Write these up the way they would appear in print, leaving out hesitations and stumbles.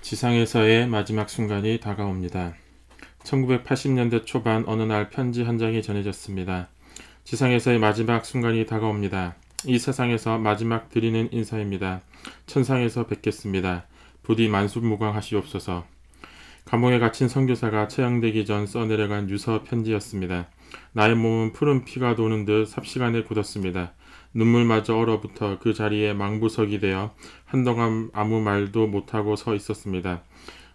지상에서의 마지막 순간이 다가옵니다. 1980년대 초반 어느 날 편지 한 장이 전해졌습니다. 지상에서의 마지막 순간이 다가옵니다. 이 세상에서 마지막 드리는 인사입니다. 천상에서 뵙겠습니다. 부디 만수무강하시옵소서. 감옥에 갇힌 선교사가 처형되기 전 써내려간 유서 편지였습니다. 나의 몸은 푸른 피가 도는 듯 삽시간에 굳었습니다. 눈물마저 얼어붙어 그 자리에 망부석이 되어 한동안 아무 말도 못하고 서 있었습니다.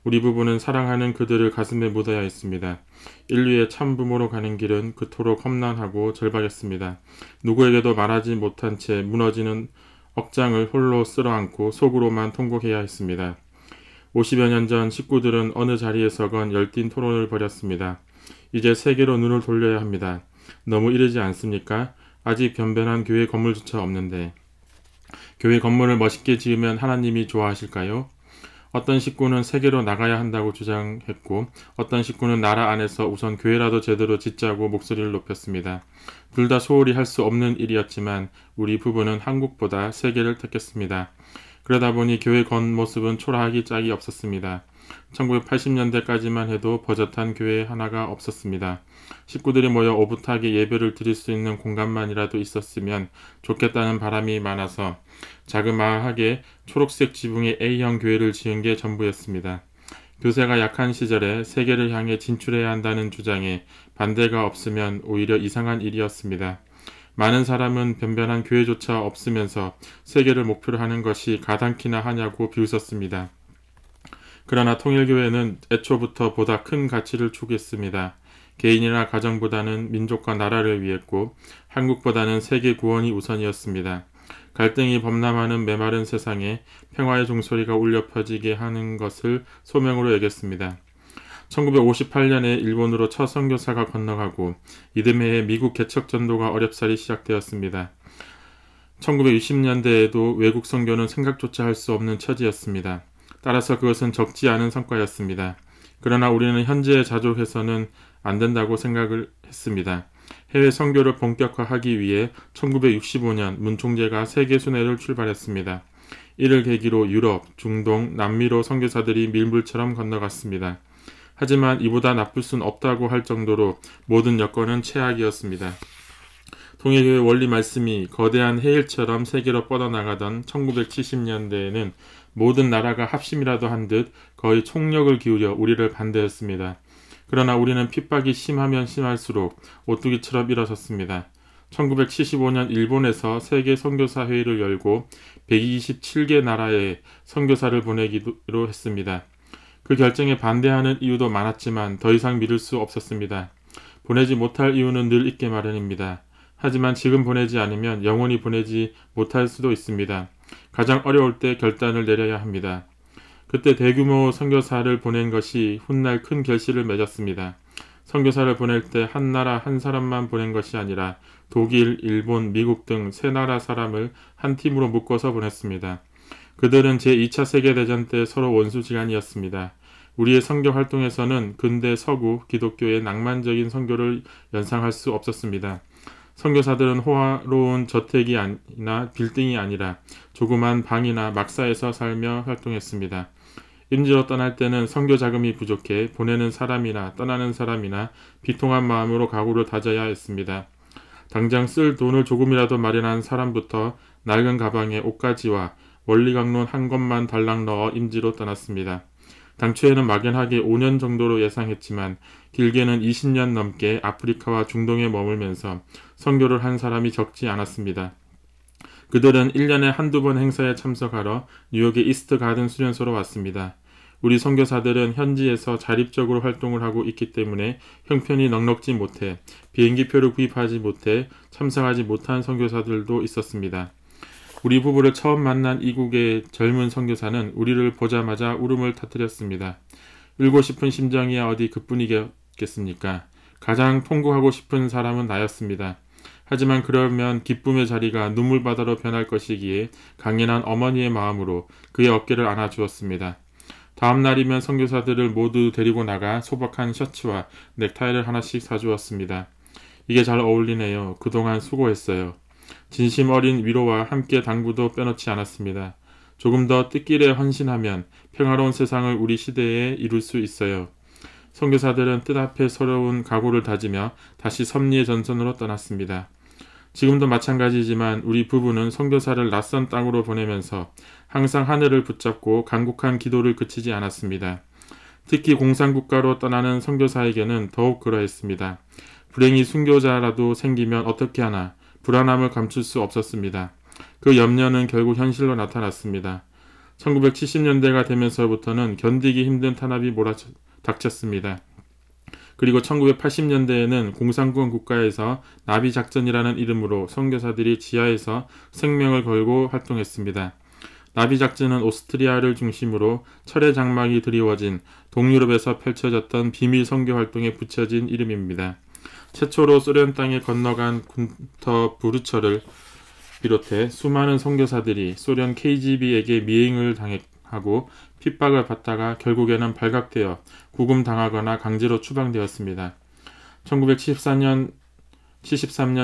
우리 부부는 사랑하는 그들을 가슴에 묻어야 했습니다. 인류의 참부모로 가는 길은 그토록 험난하고 절박했습니다. 누구에게도 말하지 못한 채 무너지는 억장을 홀로 쓸어안고 속으로만 통곡해야 했습니다. 50여 년 전 식구들은 어느 자리에서건 열띤 토론을 벌였습니다. 이제 세계로 눈을 돌려야 합니다. 너무 이르지 않습니까? 아직 변변한 교회 건물조차 없는데. 교회 건물을 멋있게 지으면 하나님이 좋아하실까요? 어떤 식구는 세계로 나가야 한다고 주장했고 어떤 식구는 나라 안에서 우선 교회라도 제대로 짓자고 목소리를 높였습니다. 둘 다 소홀히 할 수 없는 일이었지만 우리 부부는 한국보다 세계를 택했습니다. 그러다 보니 교회 겉모습은 초라하기 짝이 없었습니다. 1980년대까지만 해도 버젓한 교회 하나가 없었습니다. 식구들이 모여 오붓하게 예배를 드릴 수 있는 공간만이라도 있었으면 좋겠다는 바람이 많아서 자그마하게 초록색 지붕의 A형 교회를 지은 게 전부였습니다. 교세가 약한 시절에 세계를 향해 진출해야 한다는 주장에 반대가 없으면 오히려 이상한 일이었습니다. 많은 사람은 변변한 교회조차 없으면서 세계를 목표로 하는 것이 가당키나 하냐고 비웃었습니다. 그러나 통일교회는 애초부터 보다 큰 가치를 추구했습니다. 개인이나 가정보다는 민족과 나라를 위했고 한국보다는 세계 구원이 우선이었습니다. 갈등이 범람하는 메마른 세상에 평화의 종소리가 울려 퍼지게 하는 것을 소명으로 여겼습니다. 1958년에 일본으로 첫 선교사가 건너가고 이듬해에 미국 개척 전도가 어렵사리 시작되었습니다. 1960년대에도 외국 선교는 생각조차 할 수 없는 처지였습니다. 따라서 그것은 적지 않은 성과였습니다. 그러나 우리는 현재의 자족해서는 안 된다고 생각을 했습니다. 해외 선교를 본격화하기 위해 1965년 문총재가 세계 순회를 출발했습니다. 이를 계기로 유럽, 중동, 남미로 선교사들이 밀물처럼 건너갔습니다. 하지만 이보다 나쁠 순 없다고 할 정도로 모든 여건은 최악이었습니다. 통일교회 원리 말씀이 거대한 해일처럼 세계로 뻗어나가던 1970년대에는 모든 나라가 합심이라도 한 듯 거의 총력을 기울여 우리를 반대했습니다. 그러나 우리는 핍박이 심하면 심할수록 오뚜기처럼 일어섰습니다. 1975년 일본에서 세계 선교사 회의를 열고 127개 나라에 선교사를 보내기로 했습니다. 그 결정에 반대하는 이유도 많았지만 더 이상 미룰 수 없었습니다. 보내지 못할 이유는 늘 있게 마련입니다. 하지만 지금 보내지 않으면 영원히 보내지 못할 수도 있습니다. 가장 어려울 때 결단을 내려야 합니다. 그때 대규모 선교사를 보낸 것이 훗날 큰 결실을 맺었습니다. 선교사를 보낼 때 한 나라 한 사람만 보낸 것이 아니라 독일, 일본, 미국 등 세 나라 사람을 한 팀으로 묶어서 보냈습니다. 그들은 제2차 세계대전 때 서로 원수지간이었습니다. 우리의 선교 활동에서는 근대 서구 기독교의 낭만적인 선교를 연상할 수 없었습니다. 선교사들은 호화로운 저택이나 빌딩이 아니라 조그만 방이나 막사에서 살며 활동했습니다. 임지로 떠날 때는 선교 자금이 부족해 보내는 사람이나 떠나는 사람이나 비통한 마음으로 각오를 다져야 했습니다. 당장 쓸 돈을 조금이라도 마련한 사람부터 낡은 가방에 옷가지와 원리강론 한 권만 달랑 넣어 임지로 떠났습니다. 당초에는 막연하게 5년 정도로 예상했지만 길게는 20년 넘게 아프리카와 중동에 머물면서 선교를 한 사람이 적지 않았습니다. 그들은 1년에 한두 번 행사에 참석하러 뉴욕의 이스트 가든 수련소로 왔습니다. 우리 선교사들은 현지에서 자립적으로 활동을 하고 있기 때문에 형편이 넉넉지 못해 비행기표를 구입하지 못해 참석하지 못한 선교사들도 있었습니다. 우리 부부를 처음 만난 이국의 젊은 선교사는 우리를 보자마자 울음을 터뜨렸습니다. 울고 싶은 심정이야 어디 그뿐이겠습니까? 가장 통곡하고 싶은 사람은 나였습니다. 하지만 그러면 기쁨의 자리가 눈물바다로 변할 것이기에 강인한 어머니의 마음으로 그의 어깨를 안아주었습니다. 다음 날이면 선교사들을 모두 데리고 나가 소박한 셔츠와 넥타이를 하나씩 사주었습니다. 이게 잘 어울리네요. 그동안 수고했어요. 진심 어린 위로와 함께 당부도 빼놓지 않았습니다. 조금 더 뜻길에 헌신하면 평화로운 세상을 우리 시대에 이룰 수 있어요. 선교사들은 뜻앞에 서러운 각오를 다지며 다시 섭리의 전선으로 떠났습니다. 지금도 마찬가지지만 우리 부부는 선교사를 낯선 땅으로 보내면서 항상 하늘을 붙잡고 간곡한 기도를 그치지 않았습니다. 특히 공산국가로 떠나는 선교사에게는 더욱 그러했습니다. 불행히 순교자라도 생기면 어떻게 하나 불안함을 감출 수 없었습니다. 그 염려는 결국 현실로 나타났습니다. 1970년대가 되면서부터는 견디기 힘든 탄압이 몰아닥쳤습니다. 그리고 1980년대에는 공산군 국가에서 나비작전이라는 이름으로 선교사들이 지하에서 생명을 걸고 활동했습니다. 나비작전은 오스트리아를 중심으로 철의 장막이 드리워진 동유럽에서 펼쳐졌던 비밀 선교 활동에 붙여진 이름입니다. 최초로 소련 땅에 건너간 군터 부르처를 비롯해 수많은 선교사들이 소련 KGB에게 미행을 당하고 핍박을 받다가 결국에는 발각되어 구금당하거나 강제로 추방되었습니다. 1973년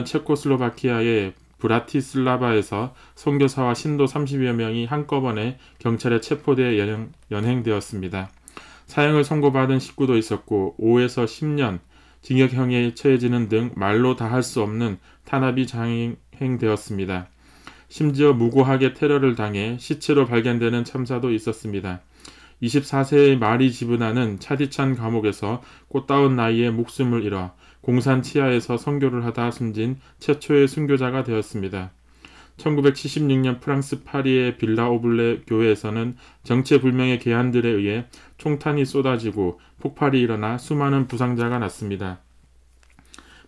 체코슬로바키아의 브라티슬라바에서 선교사와 신도 30여 명이 한꺼번에 경찰에 체포돼 연행되었습니다. 사형을 선고받은 식구도 있었고 5에서 10년 징역형에 처해지는 등 말로 다 할 수 없는 탄압이 장행되었습니다. 심지어 무고하게 테러를 당해 시체로 발견되는 참사도 있었습니다. 24세의 마리 지브나는 차디찬 감옥에서 꽃다운 나이에 목숨을 잃어 공산 치하에서 선교를 하다 숨진 최초의 순교자가 되었습니다. 1976년 프랑스 파리의 빌라 오블레 교회에서는 정체불명의 괴한들에 의해 총탄이 쏟아지고 폭발이 일어나 수많은 부상자가 났습니다.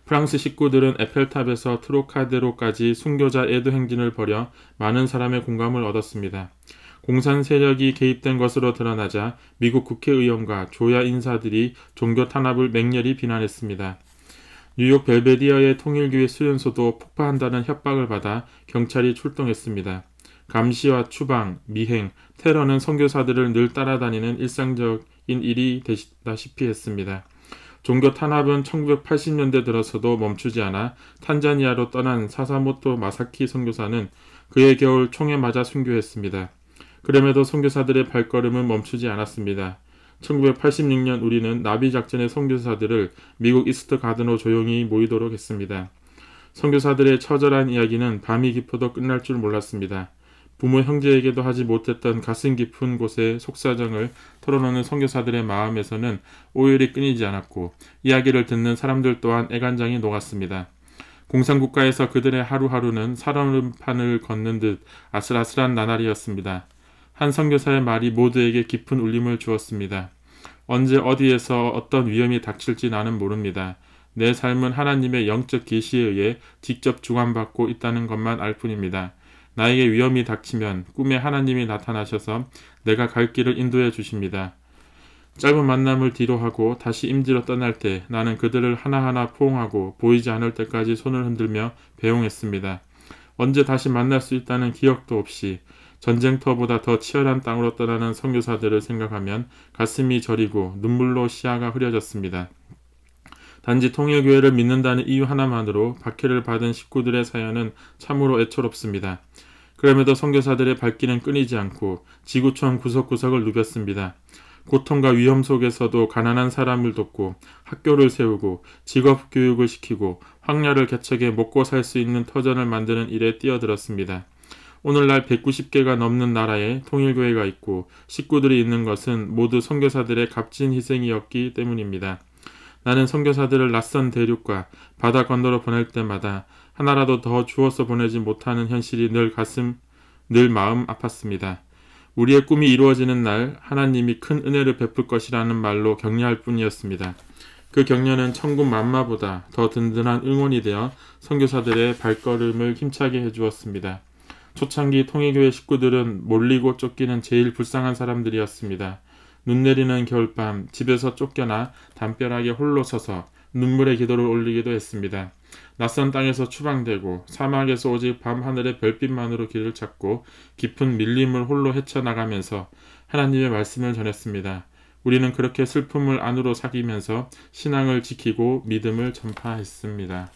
프랑스 식구들은 에펠탑에서 트로카데로까지 순교자 애도 행진을 벌여 많은 사람의 공감을 얻었습니다. 공산 세력이 개입된 것으로 드러나자 미국 국회의원과 조야 인사들이 종교 탄압을 맹렬히 비난했습니다. 뉴욕 벨베디어의 통일교회 수련소도 폭파한다는 협박을 받아 경찰이 출동했습니다. 감시와 추방, 미행, 테러는 선교사들을 늘 따라다니는 일상적인 일이 되다시피 했습니다. 종교 탄압은 1980년대 들어서도 멈추지 않아 탄자니아로 떠난 사사모토 마사키 선교사는 그해 겨울 총에 맞아 순교했습니다. 그럼에도 선교사들의 발걸음은 멈추지 않았습니다. 1986년 우리는 나비작전의 선교사들을 미국 이스트 가든으로 조용히 모이도록 했습니다. 선교사들의 처절한 이야기는 밤이 깊어도 끝날 줄 몰랐습니다. 부모 형제에게도 하지 못했던 가슴 깊은 곳의 속사정을 털어놓는 선교사들의 마음에서는 오열이 끊이지 않았고 이야기를 듣는 사람들 또한 애간장이 녹았습니다. 공산국가에서 그들의 하루하루는 살얼음판을 걷는 듯 아슬아슬한 나날이었습니다. 한 선교사의 말이 모두에게 깊은 울림을 주었습니다. 언제 어디에서 어떤 위험이 닥칠지 나는 모릅니다. 내 삶은 하나님의 영적 계시에 의해 직접 주관받고 있다는 것만 알 뿐입니다. 나에게 위험이 닥치면 꿈에 하나님이 나타나셔서 내가 갈 길을 인도해 주십니다. 짧은 만남을 뒤로하고 다시 임지로 떠날 때 나는 그들을 하나하나 포옹하고 보이지 않을 때까지 손을 흔들며 배웅했습니다. 언제 다시 만날 수 있다는 기억도 없이 전쟁터보다 더 치열한 땅으로 떠나는 선교사들을 생각하면 가슴이 저리고 눈물로 시야가 흐려졌습니다. 단지 통일교회를 믿는다는 이유 하나만으로 박해를 받은 식구들의 사연은 참으로 애처롭습니다. 그럼에도 선교사들의 발길은 끊이지 않고 지구촌 구석구석을 누볐습니다. 고통과 위험 속에서도 가난한 사람을 돕고 학교를 세우고 직업교육을 시키고 황야를 개척해 먹고 살 수 있는 터전을 만드는 일에 뛰어들었습니다. 오늘날 190개가 넘는 나라에 통일교회가 있고 식구들이 있는 것은 모두 선교사들의 값진 희생이었기 때문입니다. 나는 선교사들을 낯선 대륙과 바다 건너로 보낼 때마다 하나라도 더 주어서 보내지 못하는 현실이 늘 마음 아팠습니다. 우리의 꿈이 이루어지는 날 하나님이 큰 은혜를 베풀 것이라는 말로 격려할 뿐이었습니다. 그 격려는 천군 만마보다 더 든든한 응원이 되어 선교사들의 발걸음을 힘차게 해주었습니다. 초창기 통일교회 식구들은 몰리고 쫓기는 제일 불쌍한 사람들이었습니다. 눈 내리는 겨울밤 집에서 쫓겨나 담벼락에 홀로 서서 눈물의 기도를 올리기도 했습니다. 낯선 땅에서 추방되고 사막에서 오직 밤하늘의 별빛만으로 길을 찾고 깊은 밀림을 홀로 헤쳐나가면서 하나님의 말씀을 전했습니다. 우리는 그렇게 슬픔을 안으로 사귀면서 신앙을 지키고 믿음을 전파했습니다.